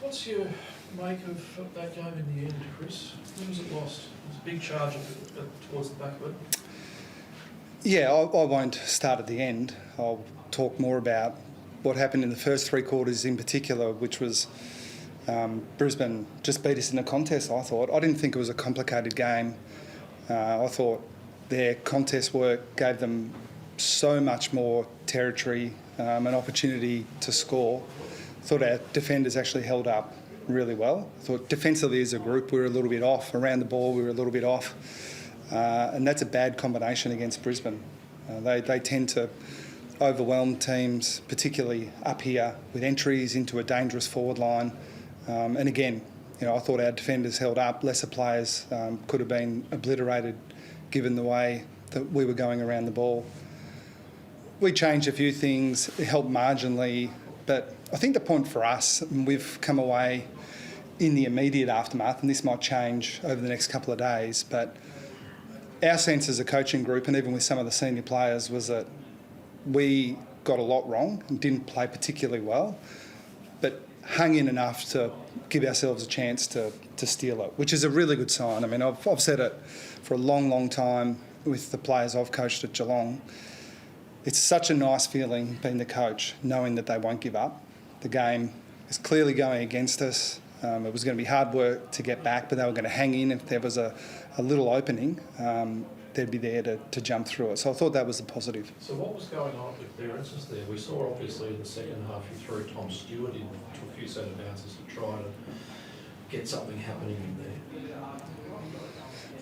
What's your make of that game in the end, Chris? When was it lost? It was a big charge towards the back of it. Yeah, I won't start at the end. I'll talk more about what happened in the first three quarters in particular, which was Brisbane just beat us in a contest, I thought. I didn't think it was a complicated game. I thought their contest work gave them so much more territory, an opportunity to score. I thought our defenders actually held up really well. I thought defensively as a group we were a little bit off. Around the ball we were a little bit off. And that's a bad combination against Brisbane. They tend to overwhelm teams, particularly up here, with entries into a dangerous forward line. And again, I thought our defenders held up. Lesser players could have been obliterated given the way that we were going around the ball. We changed a few things, it helped marginally, but I think the point for us, and we've come away in the immediate aftermath, and this might change over the next couple of days, but our sense as a coaching group, and even with some of the senior players, was that we got a lot wrong and didn't play particularly well, but hung in enough to give ourselves a chance to steal it, which is a really good sign. I mean, I've said it for a long, long time with the players I've coached at Geelong. It's such a nice feeling being the coach, knowing that they won't give up. The game is clearly going against us. It was going to be hard work to get back, but they were going to hang in. If there was a little opening, they'd be there to jump through it. So I thought that was a positive. So what was going on with clearances there? We saw obviously in the second half you threw Tom Stewart into a few centre bounces to try to get something happening in there.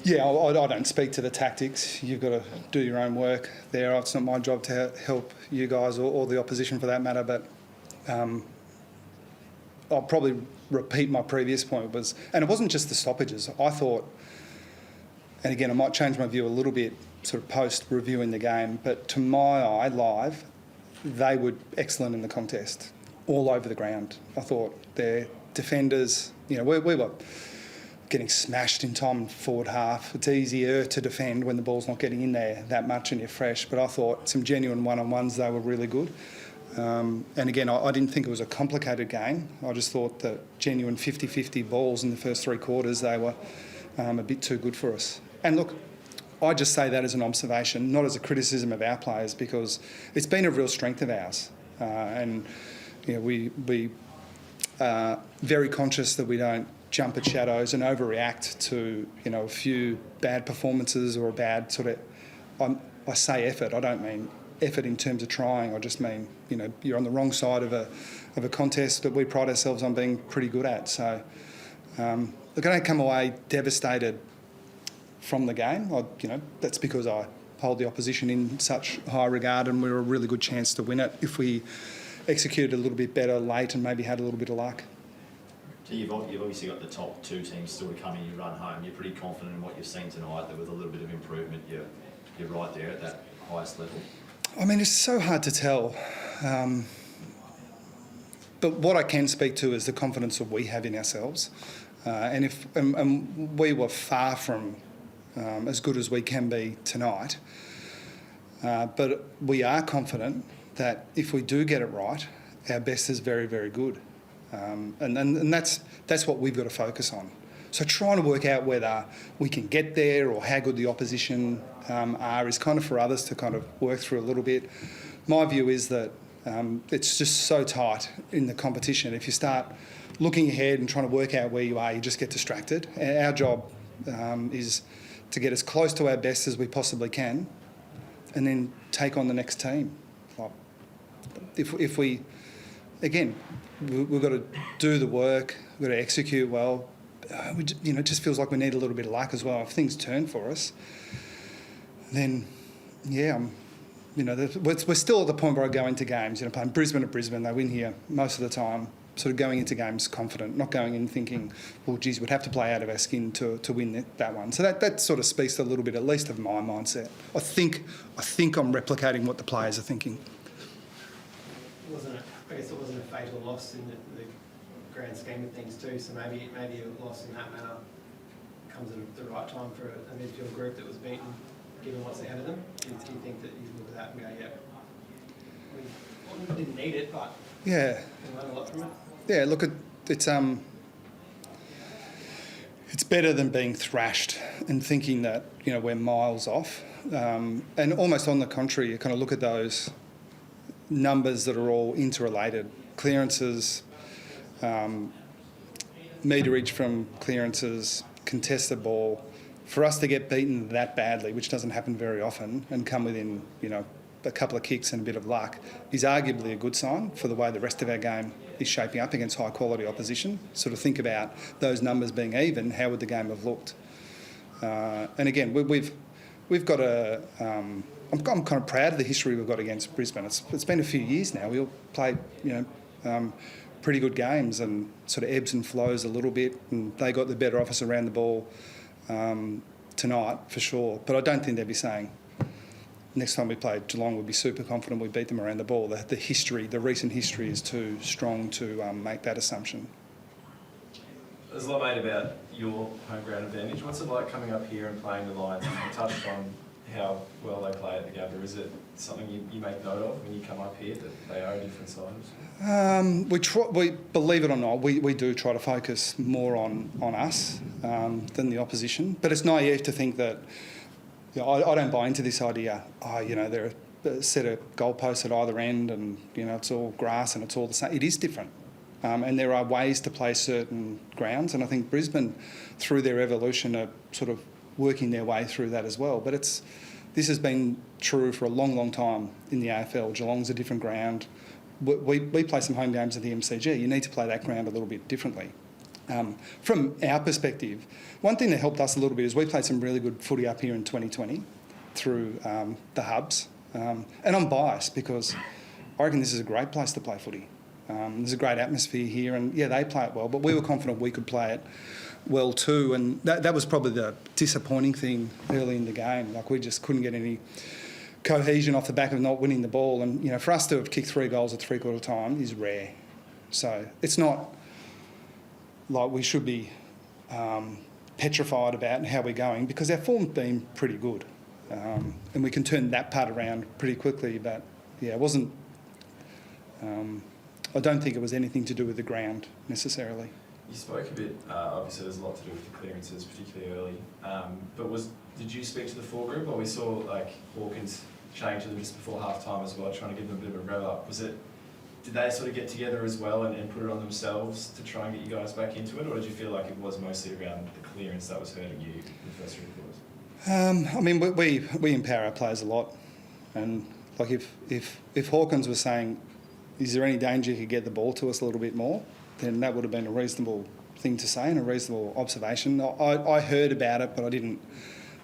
Yeah, I don't speak to the tactics. You've got to do your own work there. It's not my job to help you guys or the opposition for that matter, but I'll probably repeat my previous point, and it wasn't just the stoppages. I thought, and again I might change my view a little bit sort of post-reviewing the game, but to my eye, live, they were excellent in the contest, all over the ground. I thought their defenders, we were getting smashed in time in forward half. It's easier to defend when the ball's not getting in there that much and you're fresh, but I thought some genuine one-on-ones, they were really good. And again, I didn't think it was a complicated game. I just thought that genuine 50-50 balls in the first three quarters, they were a bit too good for us. And look, I just say that as an observation, not as a criticism of our players, because it's been a real strength of ours. And we are very conscious that we don't jump at shadows and overreact to a few bad performances or a bad sort of. I say effort. I don't mean effort in terms of trying. I just mean you're on the wrong side of a contest that we pride ourselves on being pretty good at. So look, I don't come away devastated from the game. That's because I hold the opposition in such high regard, and we were a really good chance to win it if we executed a little bit better late and maybe had a little bit of luck. So you've obviously got the top two teams still to come in. You run home. You're pretty confident in what you've seen tonight. That with a little bit of improvement, you're right there at that highest level. I mean, it's so hard to tell. But what I can speak to is the confidence that we have in ourselves. And we were far from as good as we can be tonight. But we are confident that if we do get it right, our best is very, very good. And that's what we've got to focus on. So trying to work out whether we can get there or how good the opposition are is kind of for others to kind of work through a little bit. My view is that it's just so tight in the competition. If you start looking ahead and trying to work out where you are, you just get distracted. Our job is to get as close to our best as we possibly can and then take on the next team. If we, again, we've got to do the work, we've got to execute well. It just feels like we need a little bit of luck as well. If things turn for us, then, we're still at the point where I go into games, playing Brisbane at Brisbane, they win here most of the time, sort of going into games confident, not going in thinking, well, geez, we'd have to play out of our skin to win that one. So that sort of speaks to a little bit, at least, of my mindset. I think I'm replicating what the players are thinking. I guess it wasn't a fatal loss in the grand scheme of things too, so maybe a loss in that manner comes at the right time for a midfield group that was beaten, given what's ahead of them. Do you think that you look at that and go, we didn't need it, but yeah, we learned a lot from it? Yeah, look, it's better than being thrashed and thinking that, you know, we're miles off. And almost on the contrary, you kind of look at those numbers that are all interrelated. Clearances, meterage from clearances, contested ball. For us to get beaten that badly, which doesn't happen very often, and come within, you know, a couple of kicks and a bit of luck, is arguably a good sign for the way the rest of our game is shaping up against high quality opposition. Sort of think about those numbers being even, how would the game have looked? And again, we've got a. I'm kind of proud of the history we've got against Brisbane. It's been a few years now. We all played, you know, pretty good games and sort of ebbs and flows a little bit, and they got the better of us around the ball tonight for sure. But I don't think they'd be saying next time we played Geelong, we'd be super confident we beat them around the ball. The history, the recent history, is too strong to make that assumption. There's a lot made about your home ground advantage. What's it like coming up here and playing the Lions? You touched on how well they play at the Gabba. Is it something you make note of when you come up here, that they are a different size? We believe it or not, we do try to focus more on us than the opposition. But it's naive to think that, you know, I don't buy into this idea. You know, there are a set of goalposts at either end, and you know it's all grass and it's all the same. It is different, and there are ways to play certain grounds. And I think Brisbane, through their evolution, are sort of working their way through that as well. But this has been true for a long, long time in the AFL. Geelong's a different ground. We play some home games at the MCG. You need to play that ground a little bit differently. From our perspective, one thing that helped us a little bit is we played some really good footy up here in 2020 through the hubs. And I'm biased because I reckon this is a great place to play footy. There's a great atmosphere here, and yeah, they play it well, but we were confident we could play it well too, and that was probably the disappointing thing early in the game. Like, we just couldn't get any cohesion off the back of not winning the ball, and you know, for us to have kicked 3 goals at three-quarter time is rare. So it's not like we should be petrified about how we're going, because our form's been pretty good, and we can turn that part around pretty quickly. But yeah, it wasn't. I don't think it was anything to do with the ground necessarily. You spoke a bit, obviously there's a lot to do with the clearances, particularly early, but did you speak to the full group, or we saw like Hawkins change to them just before half time as well, trying to give them a bit of a rev up? Did they sort of get together as well and put it on themselves to try and get you guys back into it, or did you feel like it was mostly around the clearance that was hurting you in the first 3 quarters? I mean, we empower our players a lot, and like if Hawkins was saying, is there any danger you could get the ball to us a little bit more, then that would have been a reasonable thing to say and a reasonable observation. I heard about it, but I didn't.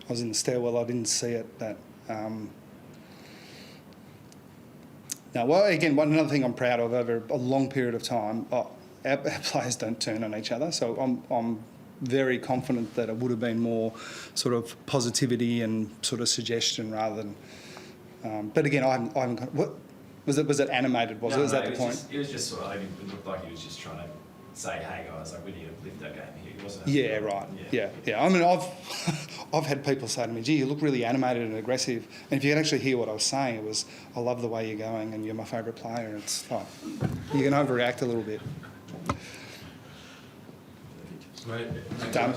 I was in the stairwell. I didn't see it. But now, well, again, another thing I'm proud of over a long period of time, our players don't turn on each other. So I'm very confident that it would have been more sort of positivity and sort of suggestion rather than. But again, I haven't. What was it? Animated? Was it? Is that the point? It was just sort of. I mean, it looked like he was just trying to say, "Hey guys, like we need to lift that game here." It wasn't. Yeah, right. Yeah. I mean, I've had people say to me, "Gee, you look really animated and aggressive." And if you could actually hear what I was saying, it was, "I love the way you're going, and you're my favourite player." And it's like you can overreact a little bit. Mate, Done.